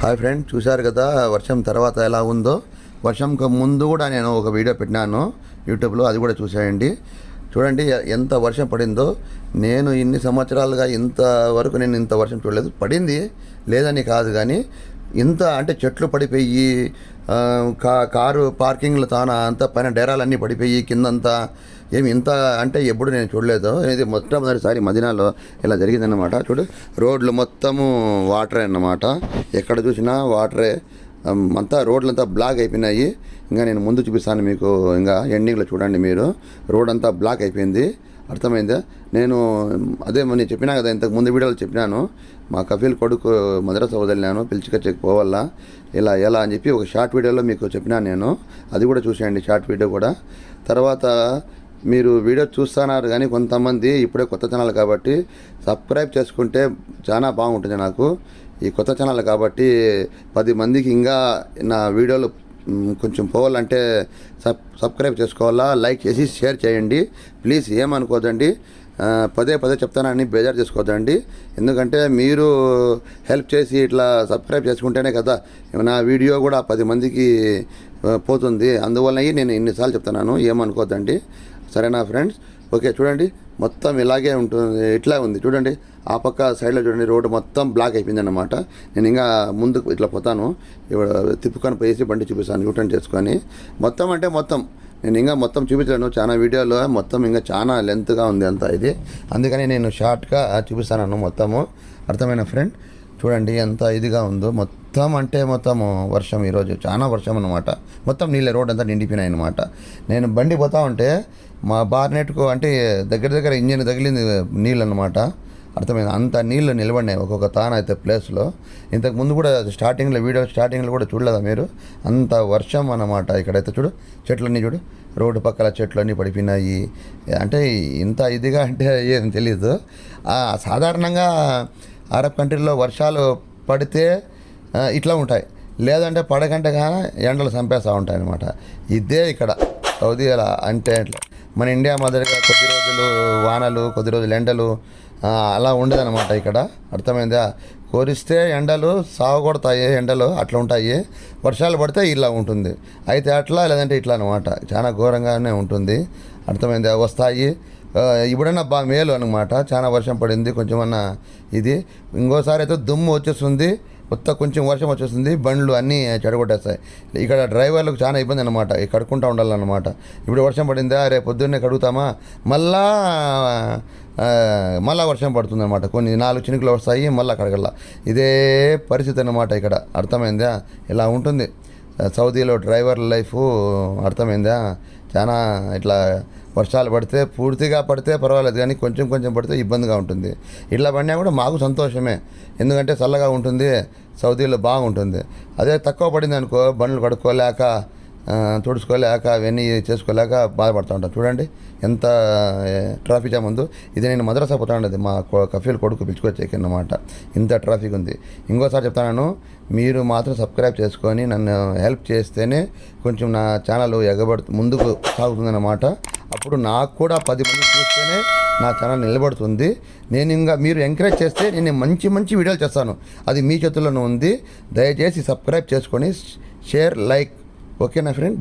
Hi friend, చూశారు కదా వర్షం తర్వాత ఎలా ఉందో. వర్షంకు ముందు కూడా నేను ఒక వీడియో పెట్టినాను యూట్యూబ్లో, అది కూడా చూసేయండి. చూడండి ఎంత వర్షం పడిందో. నేను ఇన్ని సంవత్సరాలుగా ఇంతవరకు నేను ఇంత వర్షం చూడలేదు. పడింది లేదని కాదు, కానీ ఇంత అంటే చెట్లు పడిపోయి కారు పార్కింగ్లో తాన అంతా పైన డేరాలన్నీ పడిపోయి కిందంతా ఏమి ఇంత అంటే ఎప్పుడు నేను చూడలేదు. ఇది మొట్టమొదటిసారి మదీనాలో ఇలా జరిగిందన్నమాట. చూడు, రోడ్లు మొత్తము వాటరే అన్నమాట. ఎక్కడ చూసినా వాటరే, అంతా రోడ్లంతా బ్లాక్ అయిపోయినాయి. ఇంకా నేను ముందు చూపిస్తాను మీకు, ఇంకా ఎండింగ్లో చూడండి మీరు. రోడ్ అంతా బ్లాక్ అయిపోయింది, అర్థమైందా? నేను అదే నేను చెప్పినా కదా, ఇంతకు ముందు వీడియోలో చెప్పినాను, మా కఫీల్ కొడుకు మద్రసా వదిలినాను, పిలిచికొచ్చి పోవాలా ఇలా ఎలా అని చెప్పి ఒక షార్ట్ వీడియోలో మీకు చెప్పినాను నేను. అది కూడా చూసేయండి, షార్ట్ వీడియో కూడా. తర్వాత మీరు వీడియో చూస్తున్నారు కానీ కొంతమంది ఇప్పుడే కొత్త ఛానల్ కాబట్టి సబ్స్క్రైబ్ చేసుకుంటే చాలా బాగుంటుంది. నాకు ఈ కొత్త ఛానల్ కాబట్టి 10 మందికి ఇంకా నా వీడియోలు కొంచెం పోవాలంటే సబ్స్క్రైబ్ చేసుకోవాలా, లైక్ చేసి షేర్ చేయండి ప్లీజ్. ఏమనుకోదండి, పదే చెప్తానని బేజారు చేసుకోవద్దండి. ఎందుకంటే మీరు హెల్ప్ చేసి ఇట్లా సబ్స్క్రైబ్ చేసుకుంటేనే కదా నా వీడియో కూడా 10 మందికి పోతుంది. అందువల్ల నేను ఇన్నిసార్లు చెప్తున్నాను, ఏమనుకోద్దండి, సరేనా ఫ్రెండ్స్? ఓకే, చూడండి మొత్తం ఇలాగే ఉంటుంది, ఇట్లా ఉంది చూడండి. ఆ పక్క సైడ్లో చూడండి, రోడ్డు మొత్తం బ్లాక్ అయిపోయింది అన్నమాట. నేను ఇంకా ముందుకు ఇట్లా పోతాను, ఇప్పుడు తిప్పుకొని పోయేసి బండి చూపిస్తాను యూటర్న్ చేసుకొని. మొత్తం అంటే మొత్తం నేను ఇంకా మొత్తం చూపించాను, చాలా వీడియోలో మొత్తం ఇంకా చాలా లెంత్గా ఉంది అంతా ఇది. అందుకని నేను షార్ట్గా చూపిస్తాను మొత్తము, అర్థమైన ఫ్రెండ్? చూడండి ఎంత ఇదిగా ఉందో. మొత్తం అంటే మొత్తము వర్షం, ఈరోజు చాలా వర్షం అన్నమాట. మొత్తం నీళ్ళ రోడ్ అంతా నిండిపోయినాయి అనమాట. నేను బండి పోతా ఉంటే మా బార్నెట్కు అంటే దగ్గర ఇంజిన్ తగిలింది నీళ్ళు అన్నమాట, అర్థమైంది? అంత నీళ్ళు నిలబడినాయి ఒక్కొక్క తాన అయితే ప్లేస్లో. ఇంతకు ముందు కూడా వీడియో స్టార్టింగ్లో కూడా చూడలేదా మీరు? అంత వర్షం అన్నమాట. ఇక్కడైతే చూడు, చెట్లన్నీ చూడు, రోడ్డు పక్కల చెట్లన్నీ పడిపోయినాయి. అంటే ఇంత ఇదిగా అంటే ఏం తెలీదు. సాధారణంగా అరబ్ కంట్రీలో వర్షాలు పడితే ఇట్లా ఉంటాయి, లేదంటే పడకంటే కానీ ఎండలు చంపేస్తూ ఉంటాయి అన్నమాట. ఇదే ఇక్కడ సౌదీ అలా అంటే మన ఇండియా మాదిరిగా కొద్ది రోజులు వానలు, కొద్ది రోజులు ఎండలు అలా ఉండదన్నమాట ఇక్కడ, అర్థమైందా? కోరిస్తే ఎండలు సాగొడతాయి, ఎండలు అట్లా ఉంటాయి. వర్షాలు పడితే ఇలా ఉంటుంది. అయితే అట్లా లేదంటే ఇట్లా అనమాట, చాలా ఘోరంగానే ఉంటుంది, అర్థమైందా? వస్తాయి. ఇప్పుడన్నా బాగా మేలు అనమాట, చాలా వర్షం పడింది కొంచెమన్నా ఇది. ఇంకోసారి అయితే దుమ్ము వచ్చేస్తుంది, కొంచెం వర్షం వచ్చేస్తుంది, బండ్లు అన్నీ చెడగొట్టేస్తాయి. ఇక్కడ డ్రైవర్లకు చాలా ఇబ్బంది అనమాట, కడుక్కుంటూ ఉండాలన్నమాట. ఇప్పుడు వర్షం పడిందా, రేపు పొద్దున్నే కడుగుతామా, మళ్ళా వర్షం పడుతుంది అనమాట. కొన్ని 4 చినుకులు వస్తాయి, మళ్ళీ కడగల. ఇదే పరిస్థితి అన్నమాట ఇక్కడ, అర్థమైందా? ఇలా ఉంటుంది సౌదీలో డ్రైవర్ లైఫ్, అర్థమైందా? చాలా ఇట్లా వర్షాలు పడితే పూర్తిగా పడితే పర్వాలేదు, కానీ కొంచెం పడితే ఇబ్బందిగా ఉంటుంది. ఇట్లా పడినా కూడా మాకు సంతోషమే, ఎందుకంటే చల్లగా ఉంటుంది, సౌదీలో బాగుంటుంది. అదే తక్కువ పడింది అనుకో, బండ్లు కడుక్కోలేక తుడుచుకోలేక అవన్నీ చేసుకోలేక బాధపడుతూ ఉంటాం. చూడండి ఎంత ట్రాఫిక్ జామ్ ఉందో. ఇది నేను మద్రసా పోతా ఉండేది, మా కఫీల్ కొడుకు పిలుచుకొచ్చేకన్నమాట. ఇంత ట్రాఫిక్ ఉంది. ఇంకోసారి చెప్తాను, మీరు మాత్రం సబ్స్క్రైబ్ చేసుకొని నన్ను హెల్ప్ చేస్తేనే కొంచెం నా ఛానల్ ముందుకు సాగుతుందన్నమాట. అప్పుడు నాకు కూడా 10 మంది చూస్తేనే నా ఛానల్ నిలబడుతుంది. నేను ఇంకా మీరు ఎంకరేజ్ చేస్తే నేను మంచి వీడియోలు చేస్తాను, అది మీ చేతుల్లోనే ఉంది. దయచేసి సబ్స్క్రైబ్ చేసుకొని షేర్, లైక్. ఓకేనా ఫ్రెండ్?